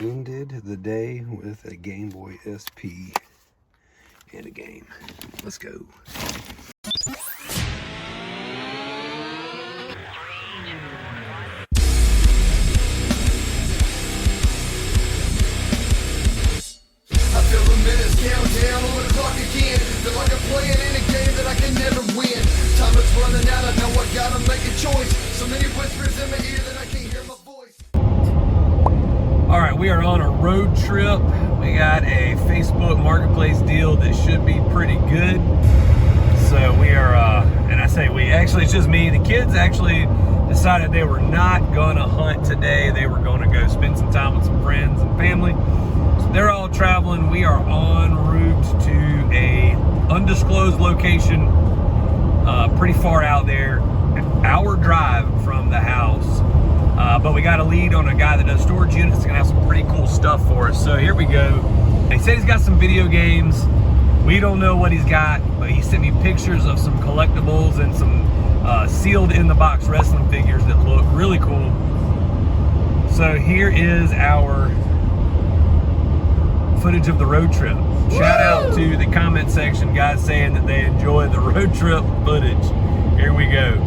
Ended the day with a Game Boy SP and a game. Let's go. Feel the minutes count down on the clock again. Feel like I'm playing in a game that I can never win. Time is running out, I know I gotta make a choice. So many whispers in my ear that I can't hear my voice. All right, we are on a road trip. We got a Facebook Marketplace deal that should be pretty good. So we are, and I say we, actually it's just me. The kids actually decided they were not gonna hunt today. They were gonna go spend some time with some friends and family. They're all traveling. We are en route to a undisclosed location, pretty far out there, hour drive from the house. But we got a lead on a guy that does storage units. He's gonna have some pretty cool stuff for us. So here we go. He said he's got some video games. We don't know what he's got, but he sent me pictures of some collectibles and some sealed in the box wrestling figures that look really cool. So here is our footage of the road trip. Shout out to the comment section, guys saying that they enjoy the road trip footage. Here we go.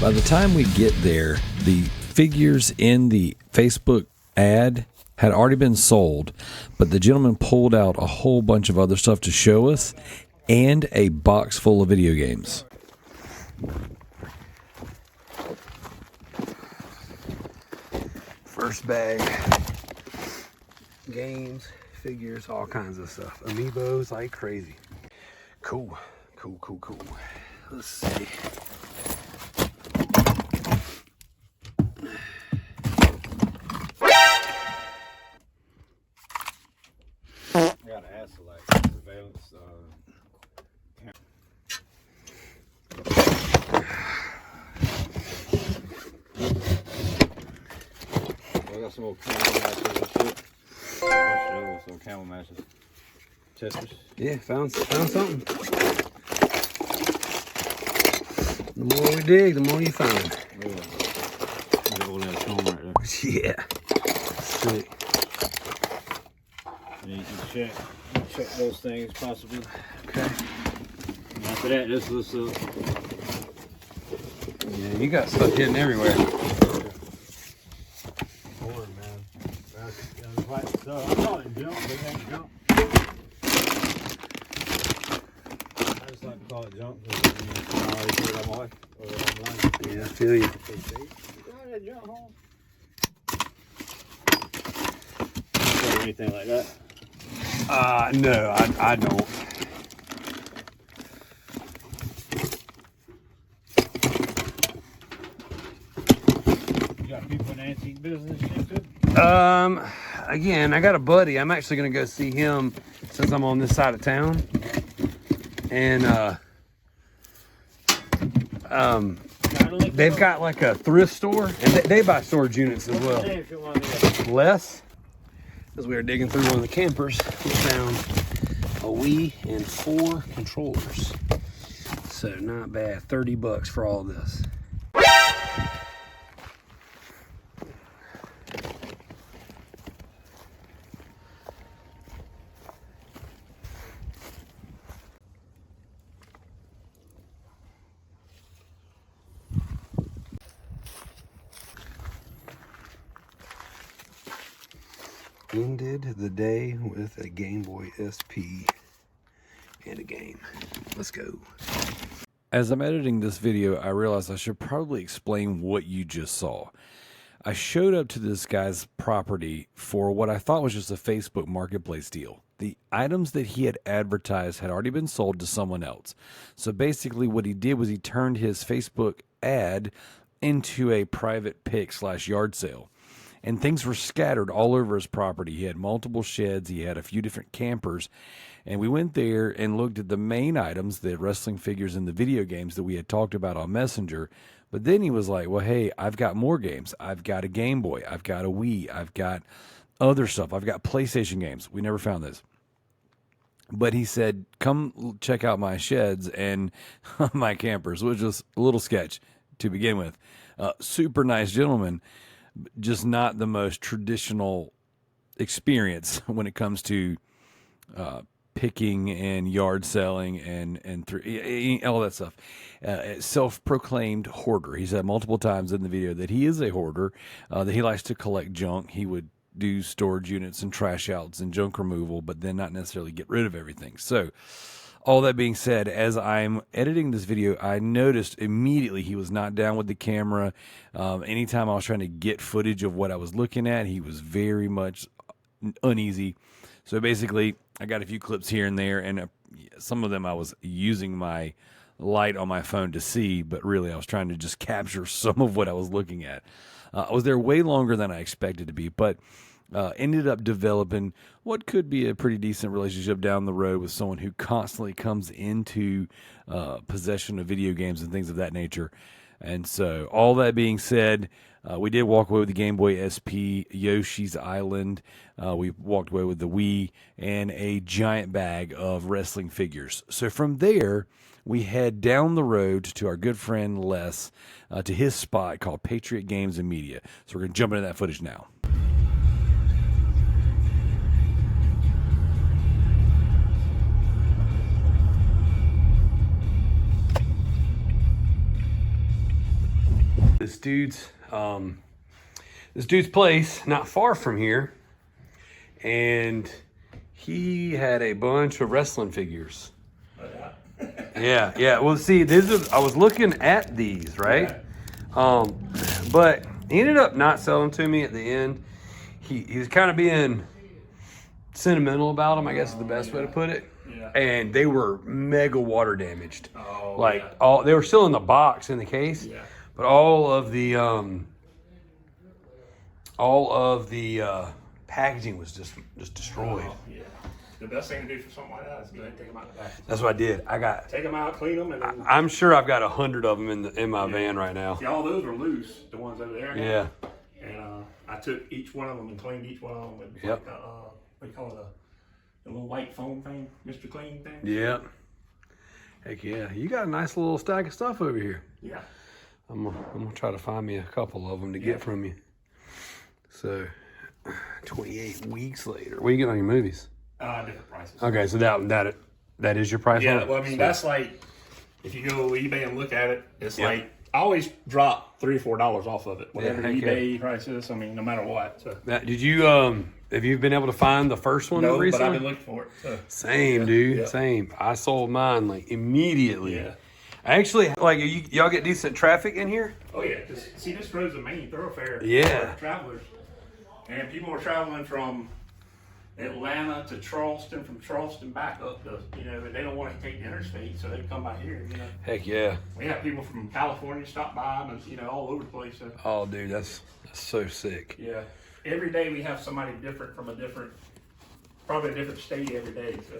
By the time we get there, the figures in the Facebook ad had already been sold, but the gentleman pulled out a whole bunch of other stuff to show us and a box full of video games. First bag. Games, figures, all kinds of stuff. Amiibos like crazy. Cool. Let's see. I got to ask like surveillance. I got some old camel matches and shit. Some camel matches. Testers. Yeah, found something. The more we dig, the more you find. Yeah. Got all that comb right there. Yeah. Sick. And you can check those things possibly. Okay. And after that, this looks Yeah, you got stuff hidden everywhere. boring, man. That's right. So I call it junk, but it ain't junk. I just like to call it junk because I always hear it on my wife or online. Yeah, I feel you. You got that junk home? Or anything like that. No, I don't. You got people in the antique business too? Again, I got a buddy. I'm actually gonna go see him since I'm on this side of town. And they've got like a thrift store, and they buy storage units as well. Les, as we were digging through one of the campers, we found a Wii and 4 controllers. So not bad. $30 for all this. Ended the day with a Game Boy SP and a game. Let's go. As I'm editing this video, I realized I should probably explain what you just saw. I showed up to this guy's property for what I thought was just a Facebook Marketplace deal. the items that he had advertised had already been sold to someone else. So basically what he did was he turned his Facebook ad into a private pick/yard sale. And things were scattered all over his property. He had multiple sheds. He had a few different campers. And we went there and looked at the main items, the wrestling figures and the video games that we had talked about on Messenger. But then he was like, well, hey, I've got more games. I've got a Game Boy. I've got a Wii. I've got other stuff. I've got PlayStation games. We never found this. But he said, come check out my sheds and my campers, which was a little sketch to begin with. Super nice gentleman, just not the most traditional experience when it comes to picking and yard selling and all that stuff. Self-proclaimed hoarder. He said multiple times in the video that he is a hoarder, that he likes to collect junk. He would do storage units and trash outs and junk removal, but then not necessarily get rid of everything. So all that being said, as I'm editing this video, I noticed immediately he was not down with the camera. Anytime I was trying to get footage of what I was looking at, he was very much uneasy. So basically, I got a few clips here and there, and some of them I was using my light on my phone to see, but really I was trying to just capture some of what I was looking at. I was there way longer than I expected to be, but ended up developing what could be a pretty decent relationship down the road with someone who constantly comes into possession of video games and things of that nature. And so all that being said, we did walk away with the Game Boy SP, Yoshi's Island. We walked away with the Wii and a giant bag of wrestling figures. So from there, we head down the road to our good friend Les, to his spot called Patriot Games and Media. So we're going to jump into that footage now. This dude's place, not far from here, and he had a bunch of wrestling figures. Yeah. Well, see, I was looking at these, right? But he ended up not selling to me at the end. He was kind of being sentimental about them, I guess is the best way to put it. Yeah. And they were mega water damaged. Oh, like yeah. they were still in the box in the case. Yeah. But all of the packaging was just destroyed. Oh, yeah. The best thing to do for something like that is go ahead and take them out the back. That's what I did. Take them out, clean them, and then. I'm sure I've got 100 of them in my van right now. See, all those are loose, the ones over there. Yeah. And I took each one of them and cleaned each one of them with Yep. like what do you call it, a little white foam thing, Mr. Clean thing. Yeah. Heck yeah. You got a nice little stack of stuff over here. Yeah. I'm gonna try to find me a couple of them to get from you. So, 28 weeks later. What are you getting on your movies? Different prices. Okay, so that is your price on Yeah, it? well, I mean, So- that's like, if you go eBay and look at it, it's Yeah. like, I always drop $3 or $4 off of it, whatever heck eBay price is. I mean, no matter what. So. Did you, have you been able to find the first one No, recently? but I've been looking for it. So. Same, dude. Yeah. Same. I sold mine like immediately. Yeah. Actually, like, y'all get decent traffic in here? Oh yeah, see, this road's the main thoroughfare Yeah. for travelers, and people are traveling from Atlanta to Charleston, from Charleston back up to, and they don't want to take the interstate, so they come by here. Heck yeah. We have people from California stop by, and all over the place. So. Oh, dude, that's so sick. Yeah, every day we have somebody different from probably a different state every day. So.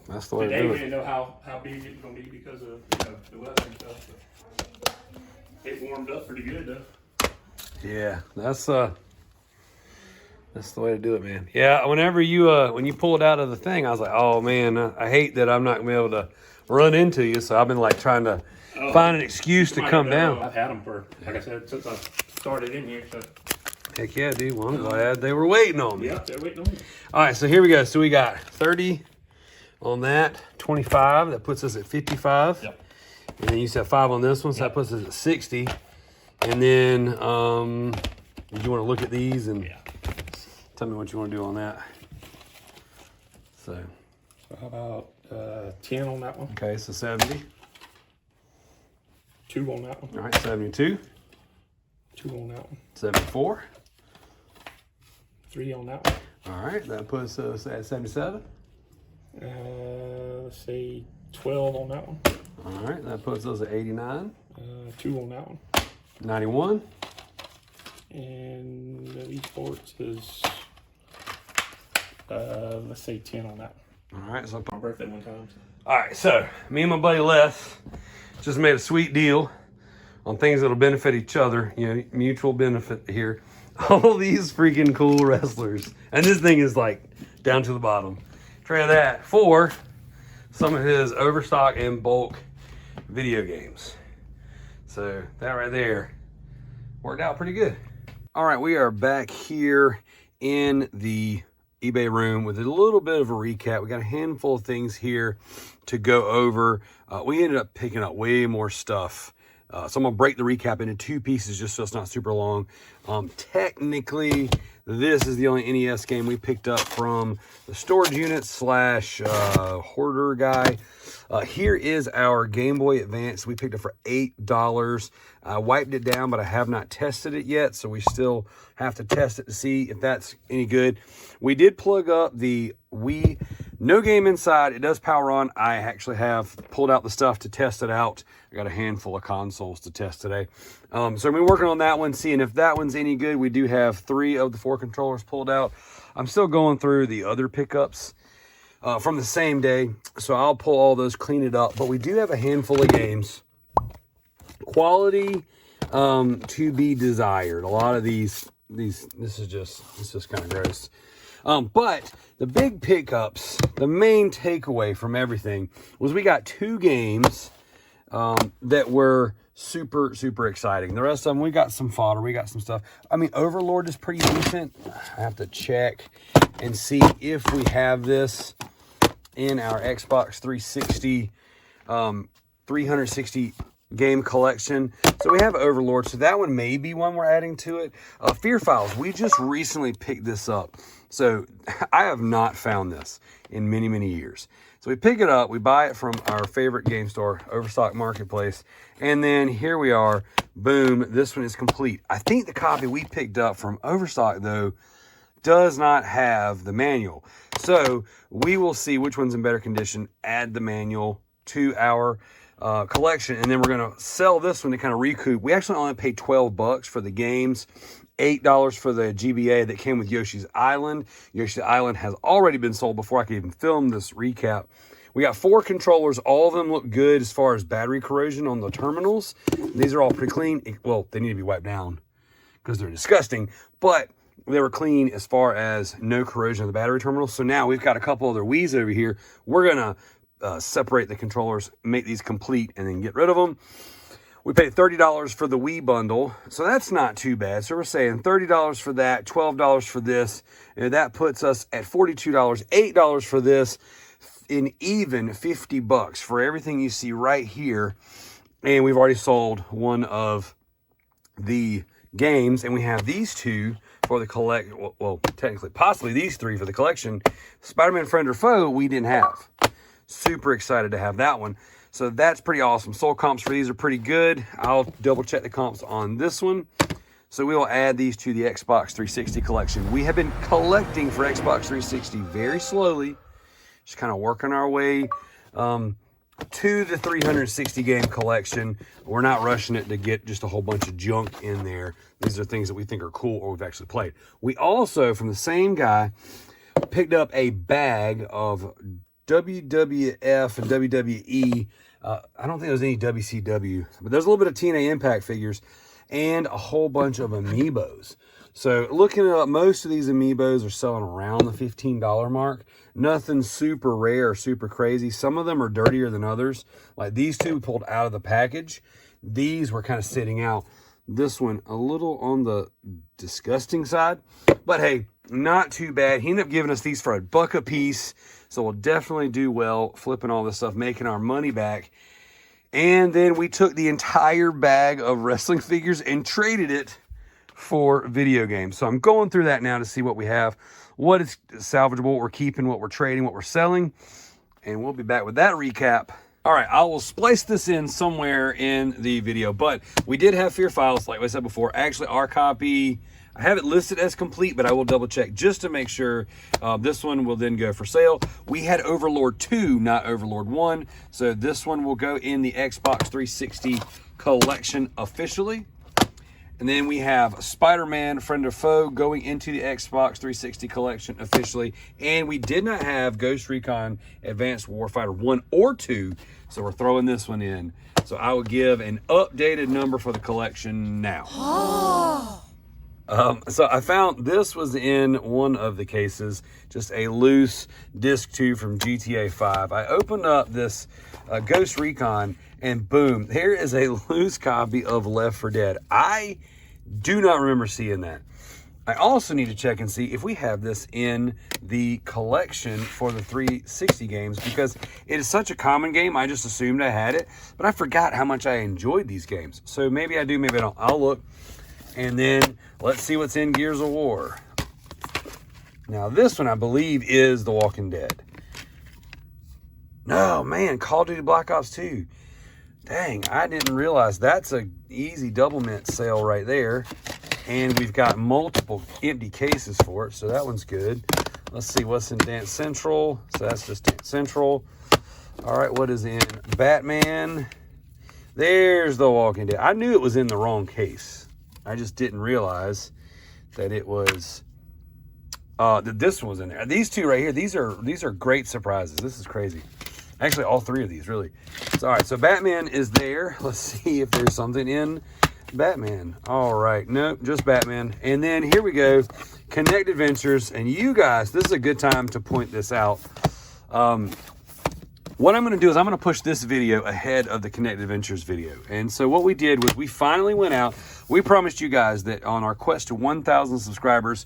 That's the way Today to do we it. didn't know how big it's going to be because of the weather and stuff. But it warmed up pretty good though. Yeah, that's the way to do it, man. Yeah, whenever when you pull it out of the thing, I was like, oh man, I hate that I'm not gonna be able to run into you. So I've been like trying to find an excuse to come down. I've had them for, like I said, since I started in here. So. Heck yeah, dude. Well, I'm glad they were waiting on me. Yep, they're waiting on me. All right, so here we go. So we got 30 on that, 25. That puts us at 55. Yep. And then you said 5 on this one, so that puts us at 60. And then, you want to look at these and tell me what you want to do on that. So how about 10 on that one? Okay, so 70. 2 on that one. All right, 72. 2 on that one. 74. 3 on that one. All right, that puts us at 77. Let's say 12 on that one. All right, that puts us at 89. 2 on that one. 91. And esports is let's say 10 on that one. All right, so My birthday one time. all right, so me and my buddy Les just made a sweet deal on things that'll benefit each other. You know, mutual benefit here. All these freaking cool wrestlers, and this thing is like down to the bottom. Trade that for some of his overstock and bulk video games. So that right there worked out pretty good. All right, we are back here in the eBay room with a little bit of a recap. We got a handful of things here to go over. We ended up picking up way more stuff. So I'm gonna break the recap into 2 pieces just so it's not super long. Technically, this is the only NES game we picked up from the storage unit slash hoarder guy. Here is our Game Boy Advance. We picked it for $8. I wiped it down, but I have not tested it yet, so we still have to test it to see if that's any good. We did plug up the Wii. No game inside. It does power on. I actually have pulled out the stuff to test it out. I got a handful of consoles to test today. So I've been working on that one, seeing if that one's any good. We do have 3 of the 4 controllers pulled out. I'm still going through the other pickups from the same day, so I'll pull all those, clean it up. But we do have a handful of games. Quality to be desired. A lot of these this is just kind of gross. But the big pickups, the main takeaway from everything was we got 2 games that were super exciting. The rest of them, we got some fodder, we got some stuff. I mean, Overlord is pretty decent. I have to check and see if we have this in our Xbox 360 360 game collection. So we have Overlord, so that one may be one we're adding to it. Fear Files, we just recently picked this up, so I have not found this in many years. So we pick it up, we buy it from our favorite game store, Overstock Marketplace, and then here we are, boom, this one is complete. I think the copy we picked up from Overstock, though, does not have the manual. So we will see which one's in better condition, add the manual to our collection, and then we're going to sell this one to kind of recoup. We actually only paid $12 for the games, $8 for the GBA that came with Yoshi's Island. Yoshi's Island has already been sold before I could even film this recap. We got 4 controllers. All of them look good as far as battery corrosion on the terminals. These are all pretty clean. Well, they need to be wiped down because they're disgusting, but they were clean as far as no corrosion of the battery terminals. So now we've got a couple other Wii's over here. We're going to separate the controllers, make these complete, and then get rid of them. We paid $30 for the Wii bundle, so that's not too bad. So we're saying $30 for that, $12 for this, and that puts us at $42, $8 for this, in even $50 for everything you see right here. And we've already sold one of the games, and we have these 2 for the collect. Well, technically, possibly these 3 for the collection. Spider-Man Friend or Foe, we didn't have. Super excited to have that one. So that's pretty awesome. Sold comps for these are pretty good. I'll double check the comps on this one. So we will add these to the Xbox 360 collection. We have been collecting for Xbox 360 very slowly, just kind of working our way to the 360 game collection. We're not rushing it to get just a whole bunch of junk in there. These are things that we think are cool or we've actually played. We also, from the same guy, picked up a bag of WWF and WWE. I don't think there was any WCW, but there's a little bit of TNA Impact figures and a whole bunch of amiibos. So looking up, most of these amiibos are selling around the $15 mark. Nothing super rare or super crazy. Some of them are dirtier than others. Like these 2 we pulled out of the package. These were kind of sitting out. This one a little on the disgusting side, but hey, not too bad. He ended up giving us these for $1 a piece. So we'll definitely do well flipping all this stuff, making our money back. And then we took the entire bag of wrestling figures and traded it for video games. So I'm going through that now to see what we have, what is salvageable, what we're keeping, what we're trading, what we're selling. And we'll be back with that recap. All right, I will splice this in somewhere in the video, but we did have Fear Files, like I said before. Actually, our copy, I have it listed as complete, but I will double check just to make sure. This one will then go for sale. We had Overlord 2, not Overlord 1. So this one will go in the Xbox 360 collection officially. And then we have Spider-Man Friend or Foe going into the Xbox 360 collection officially. And we did not have Ghost Recon Advanced Warfighter 1 or 2. So we're throwing this one in. So I will give an updated number for the collection now. So I found this was in one of the cases, just a loose disc 2 from GTA 5. I opened up this Ghost Recon and boom, there is a loose copy of Left 4 Dead. I do not remember seeing that. I also need to check and see if we have this in the collection for the 360 games, because it is such a common game. I just assumed I had it, but I forgot how much I enjoyed these games. So maybe I do, maybe I don't. I'll look. And then let's see what's in Gears of War. Now this one I believe is The Walking Dead. No, man, Call of Duty Black Ops 2. Dang, I didn't realize that's a easy double mint sale right there. And we've got multiple empty cases for it, so that one's good. Let's see what's in Dance Central. So that's just Dance Central. All right, what is in Batman? There's The Walking Dead. I knew it was in the wrong case. I just didn't realize that it was that this one was in there. These two right here, these are great surprises. This is crazy. Actually, all three of these, really. So, all right, so Batman is there. Let's see if there's something in Batman. All right, nope, just Batman. And then here we go, Kinect Adventures. And you guys, this is a good time to point this out. What I'm going to do is I'm going to push this video ahead of the Kinect Adventures video. And so what we did was we finally went out. We promised you guys that on our quest to 1,000 subscribers,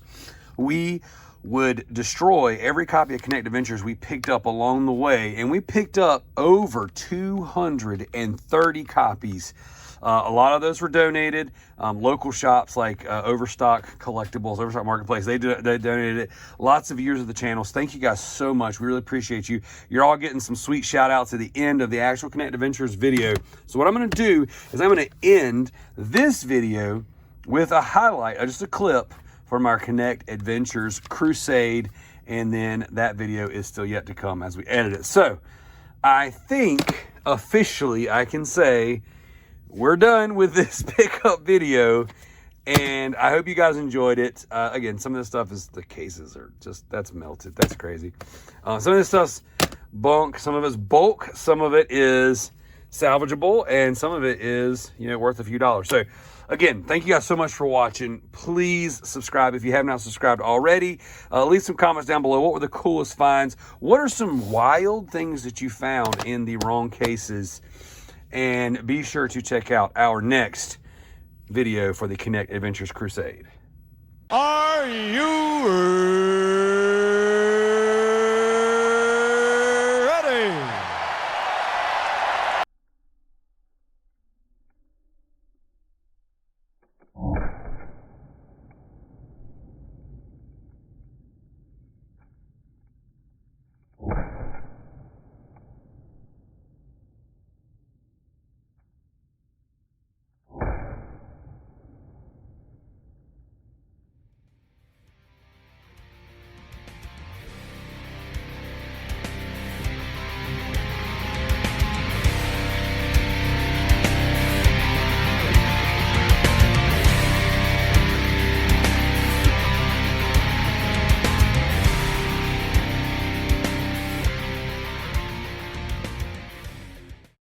we would destroy every copy of Kinect Adventures we picked up along the way. And we picked up over 230 copies. A lot of those were donated. Local shops like Overstock Collectibles, Overstock Marketplace, they donated it. Lots of viewers of the channels. Thank you guys so much. We really appreciate you. You're all getting some sweet shout outs at the end of the actual Kinect Adventures video. So what I'm going to do is I'm going to end this video with a highlight, just a clip from our Kinect Adventures Crusade. And then that video is still yet to come as we edit it. So I think officially I can say we're done with this pickup video, and I hope you guys enjoyed it. Again, some of this stuff is, the cases are just, that's melted. That's crazy. Some of this stuff's bunk, some of it's bulk, some of it is salvageable, and some of it is, you know, worth a few dollars. So again, thank you guys so much for watching. Please subscribe if you have not subscribed already. Leave some comments down below. What were the coolest finds? What are some wild things that you found in the wrong cases? And be sure to check out our next video for the Kinect Adventures Crusade. Are you ready?